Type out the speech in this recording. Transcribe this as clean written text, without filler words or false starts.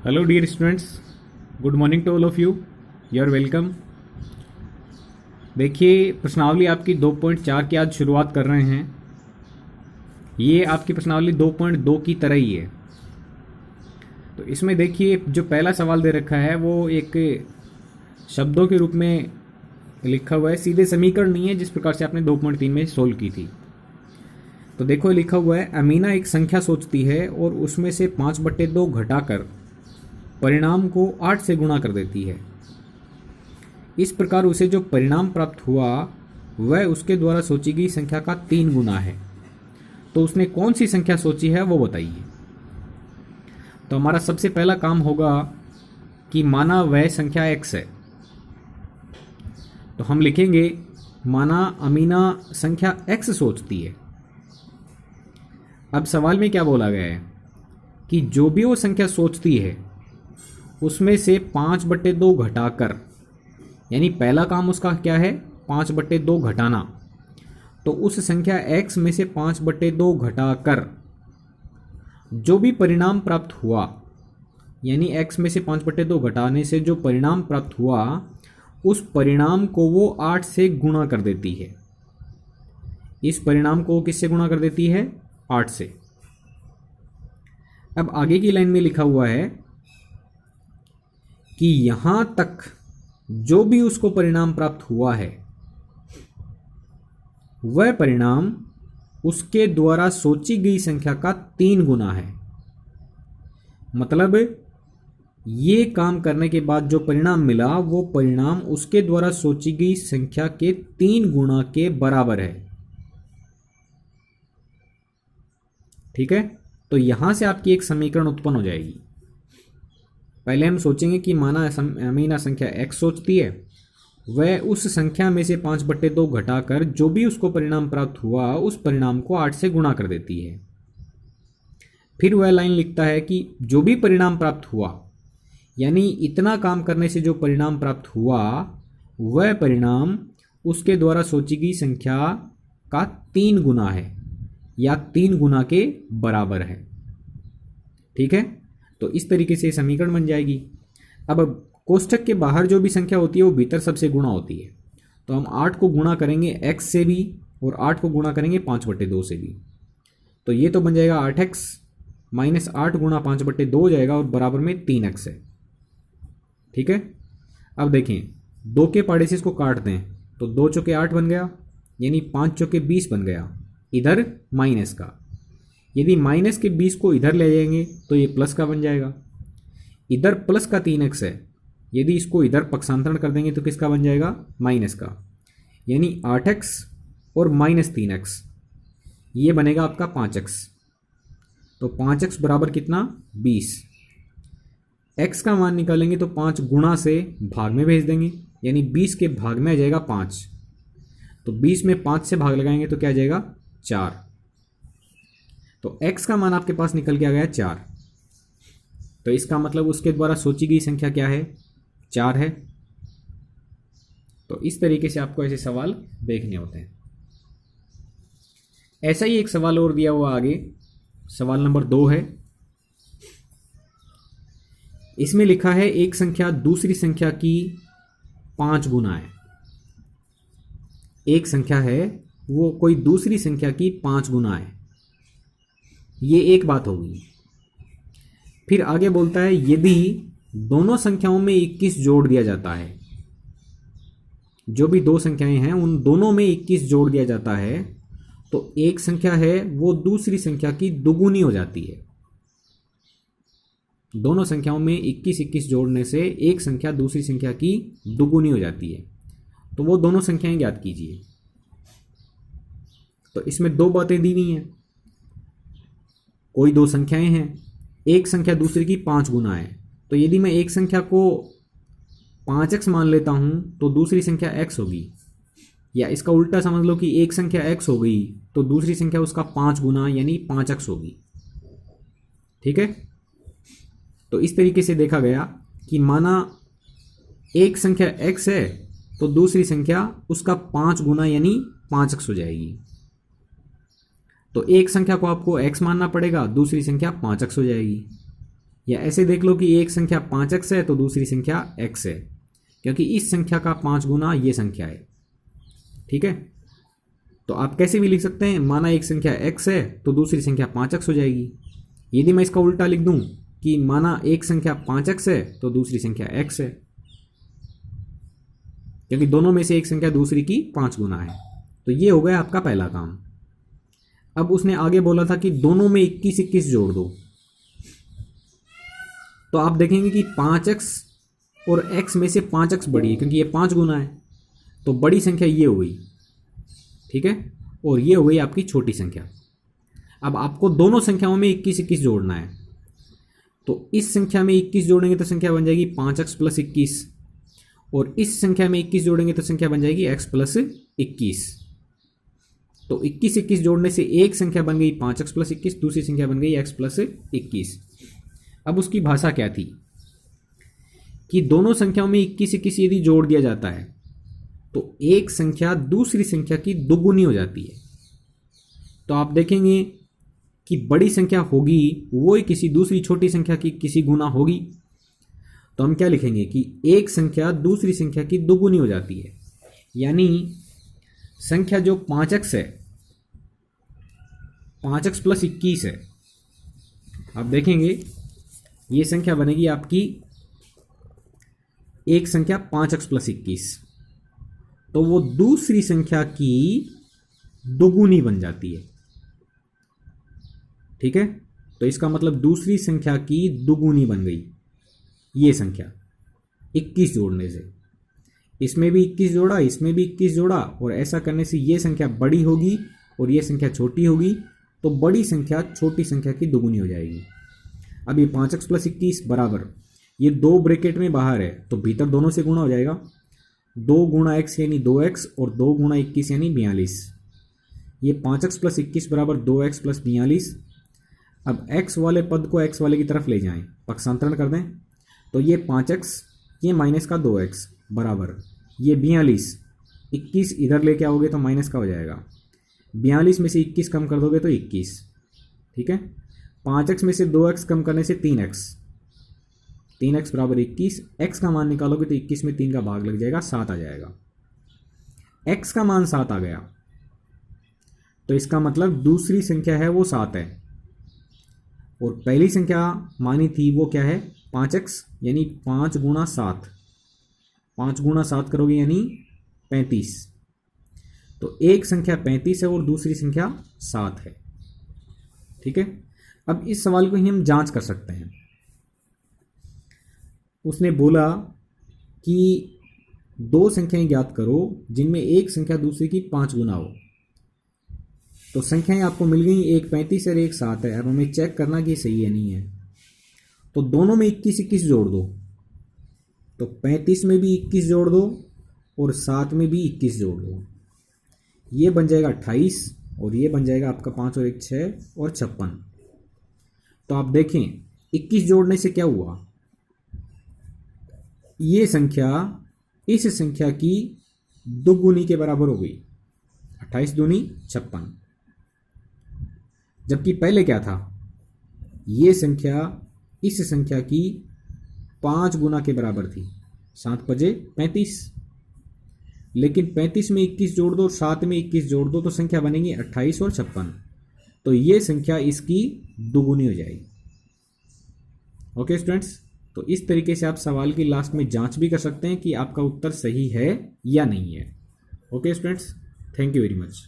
Hello dear students, good morning to all of you. You are welcome. देखिए, प्रश्नावली आपकी 2.4 की आज शुरुआत कर रहे हैं। ये आपकी प्रश्नावली 2.2 की तरह ही है। तो इसमें देखिए, जो पहला सवाल दे रखा है वो एक शब्दों के रूप में लिखा हुआ है, सीधे समीकरण नहीं है जिस प्रकार से आपने 2.3 में सोल्व की थी। तो देखो, लिखा हुआ है अमीना एक संख्या सोचती है और उसमें से 5/2 घटाकर परिणाम को 8 से गुणा कर देती है। इस प्रकार उसे जो परिणाम प्राप्त हुआ वह उसके द्वारा सोची गई संख्या का 3 गुना है। तो उसने कौन सी संख्या सोची है वो बताइए। तो हमारा सबसे पहला काम होगा कि माना वह संख्या x है, तो हम लिखेंगे माना अमीना संख्या x सोचती है। अब सवाल में क्या बोला गया है कि जो भी वो संख्या सोचती है उसमें से 5/2 घटाकर, यानी पहला काम उसका क्या है, 5/2 घटाना। तो उस संख्या x में से 5/2 घटाकर जो भी परिणाम प्राप्त हुआ, यानी x में से 5/2 घटाने से जो परिणाम प्राप्त हुआ उस परिणाम को वो 8 से गुणा कर देती है। इस परिणाम को किससे गुणा कर देती है? 8 से। अब आगे की लाइन में लिखा हुआ है कि यहां तक जो भी उसको परिणाम प्राप्त हुआ है वह परिणाम उसके द्वारा सोची गई संख्या का 3 गुना है। मतलब ये काम करने के बाद जो परिणाम मिला वो परिणाम उसके द्वारा सोची गई संख्या के 3 गुना के बराबर है। ठीक है, तो यहां से आपकी एक समीकरण उत्पन्न हो जाएगी। पहले हम सोचेंगे कि माना अमीना संख्या x सोचती है, वह उस संख्या में से 5/2 घटाकर जो भी उसको परिणाम प्राप्त हुआ उस परिणाम को 8 से गुणा कर देती है। फिर वह लाइन लिखता है कि जो भी परिणाम प्राप्त हुआ, यानी इतना काम करने से जो परिणाम प्राप्त हुआ वह परिणाम उसके द्वारा सोची गई संख्या का 3 गुना है या 3 गुना के बराबर है। ठीक है, तो इस तरीके से समीकरण बन जाएगी। अब कोष्ठक के बाहर जो भी संख्या होती है वो भीतर सबसे गुणा होती है। तो हम 8 को गुणा करेंगे x से भी और 8 को गुणा करेंगे 5/2 से भी। तो ये तो बन जाएगा 8x माइनस 8 गुणा 5/2 हो जाएगा और बराबर में 3x है। ठीक है, अब देखें 2 के पाड़े से इसको काट दें तो 2 चौके 8 बन गया, यानी 5 चौके 20 बन गया। इधर माइनस का, यदि माइनस के 20 को इधर ले जाएंगे तो ये प्लस का बन जाएगा। इधर प्लस का 3x है, यदि इसको इधर पक्षांतरण कर देंगे तो किसका बन जाएगा? माइनस का, यानी 8x और माइनस 3x, ये बनेगा आपका 5x। तो 5x बराबर कितना? 20। x का मान निकालेंगे तो 5 गुणा से भाग में भेज देंगे, यानी 20 के भाग में आ जाएगा 5। तो 20 में 5 से भाग लगाएंगे तो क्या आ जाएगा? 4। तो x का मान आपके पास निकल के आ गया 4। तो इसका मतलब उसके द्वारा सोची गई संख्या क्या है? 4 है। तो इस तरीके से आपको ऐसे सवाल देखने होते हैं। ऐसा ही एक सवाल और दिया हुआ आगे, सवाल नंबर 2 है। इसमें लिखा है एक संख्या दूसरी संख्या की 5 गुना है। एक संख्या है वो कोई दूसरी संख्या की 5 गुना है, ये एक बात होगी। फिर आगे बोलता है यदि दोनों संख्याओं में 21 जोड़ दिया जाता है, जो भी दो संख्याएं हैं उन दोनों में 21 जोड़ दिया जाता है तो एक संख्या है वो दूसरी संख्या की दुगुनी हो जाती है। दोनों संख्याओं में 21 जोड़ने से एक संख्या दूसरी संख्या की दुगुनी हो जाती है। तो वो दोनों संख्याएं ज्ञात कीजिए। तो इसमें 2 बातें दी हुई हैं। कोई 2 संख्याएं हैं, एक संख्या दूसरी की 5 गुना है। तो यदि मैं एक संख्या को 5x मान लेता हूं तो दूसरी संख्या x होगी, या इसका उल्टा समझ लो कि एक संख्या x हो गई तो दूसरी संख्या उसका 5 गुना यानी 5x होगी। ठीक है, तो इस तरीके से देखा गया कि माना एक संख्या x है तो दूसरी संख्या उसका 5 गुना यानी 5x हो जाएगी। तो एक संख्या को आपको x मानना पड़ेगा, दूसरी संख्या 5x हो जाएगी। या ऐसे देख लो कि एक संख्या 5x है तो दूसरी संख्या x है, क्योंकि इस संख्या का 5 गुना ये संख्या है। ठीक है, तो आप कैसे भी लिख सकते हैं, माना एक संख्या x है तो दूसरी संख्या 5x हो जाएगी। यदि मैं इसका उल्टा लिख दूं कि माना एक संख्या 5x है तो दूसरी संख्या x है, क्योंकि दोनों में से एक संख्या दूसरी की 5 गुना है। तो ये हो गया आपका पहला काम। अब उसने आगे बोला था कि दोनों में 21 21 जोड़ दो, तो आप देखेंगे कि 5x और x में से 5x बड़ी है, क्योंकि ये 5 गुना है, तो बड़ी संख्या ये हो गई। ठीक है, और ये हो गई आपकी छोटी संख्या। अब आपको दोनों संख्याओं में 21 21 जोड़ना है, तो इस संख्या में 21 जोड़ेंगे तो संख्या बन जाएगी 5x प्लस 21, और इस संख्या में 21 जोड़ेंगे तो संख्या बन जाएगी x प्लस 21। तो 21 21 जोड़ने से एक संख्या बन गई 5x प्लस 21, दूसरी संख्या बन गई x प्लस 21। अब उसकी भाषा क्या थी कि दोनों संख्याओं में 21 21 यदि जोड़ दिया जाता है तो एक संख्या दूसरी संख्या की दोगुनी हो जाती है। तो आप देखेंगे कि बड़ी संख्या होगी वो किसी दूसरी छोटी संख्या की किसी गुना होगी, तो हम क्या लिखेंगे कि एक संख्या दूसरी संख्या की दोगुनी हो जाती है। यानी संख्या जो 5x है, 5x प्लस 21 है, आप देखेंगे ये संख्या बनेगी आपकी एक संख्या 5x प्लस 21, तो वो दूसरी संख्या की दोगुनी बन जाती है। ठीक है, तो इसका मतलब दूसरी संख्या की दोगुनी बन गई ये संख्या 21 जोड़ने से। इसमें भी 21 जोड़ा, इसमें भी 21 जोड़ा, और ऐसा करने से ये संख्या बड़ी होगी और ये संख्या छोटी होगी, तो बड़ी संख्या छोटी संख्या की दोगुनी हो जाएगी। अब ये 5x प्लस 21 बराबर, ये 2 ब्रैकेट में बाहर है तो भीतर दोनों से गुणा हो जाएगा। 2 गुणा x यानी 2x और 2 गुणा 21 यानी 42। ये 5x प्लस 21 बराबर 2x प्लस 42। अब x वाले पद को x वाले की तरफ ले जाएं, पक्षांतरण कर दें, तो ये 5x ये माइनस का 2x बराबर ये 42। 21 इधर लेके आओगे तो माइनस का हो जाएगा। 42 में से 21 कम कर दोगे तो 21। ठीक है, 5x में से 2x कम करने से 3x, 3x बराबर 21। x का मान निकालोगे तो 21 में 3 का भाग लग जाएगा, 7 आ जाएगा। x का मान 7 आ गया, तो इसका मतलब दूसरी संख्या है वो 7 है, और पहली संख्या मानी थी वो क्या है 5x, यानी 5 गुणा 7, 5 गुणा 7 करोगे यानी 35। तो एक संख्या 35 है और दूसरी संख्या 7 है। ठीक है, अब इस सवाल को ही हम जांच कर सकते हैं। उसने बोला कि 2 संख्याएं ज्ञात करो जिनमें एक संख्या दूसरी की 5 गुना हो। तो संख्याएं आपको मिल गई, एक 35 और एक 7 है। अब हमें चेक करना कि सही है नहीं है, तो दोनों में 21 21 जोड़ दो, तो 35 में भी 21 जोड़ दो और 7 में भी 21 जोड़ दो, ये बन जाएगा 28, और ये बन जाएगा आपका 5 और 1 6 और 56। तो आप देखें 21 जोड़ने से क्या हुआ, ये संख्या इस संख्या की दोगुनी के बराबर हो गई, 28 दूनी 56। जबकि पहले क्या था, ये संख्या इस संख्या की 5 गुना के बराबर थी, 7 बजे 35। लेकिन 35 में 21 जोड़ दो और 7 में 21 जोड़ दो तो संख्या बनेगी 28 और 56, तो ये संख्या इसकी दोगुनी हो जाएगी। ओके स्टूडेंट्स, तो इस तरीके से आप सवाल की लास्ट में जांच भी कर सकते हैं कि आपका उत्तर सही है या नहीं है। Okay students, thank you very much.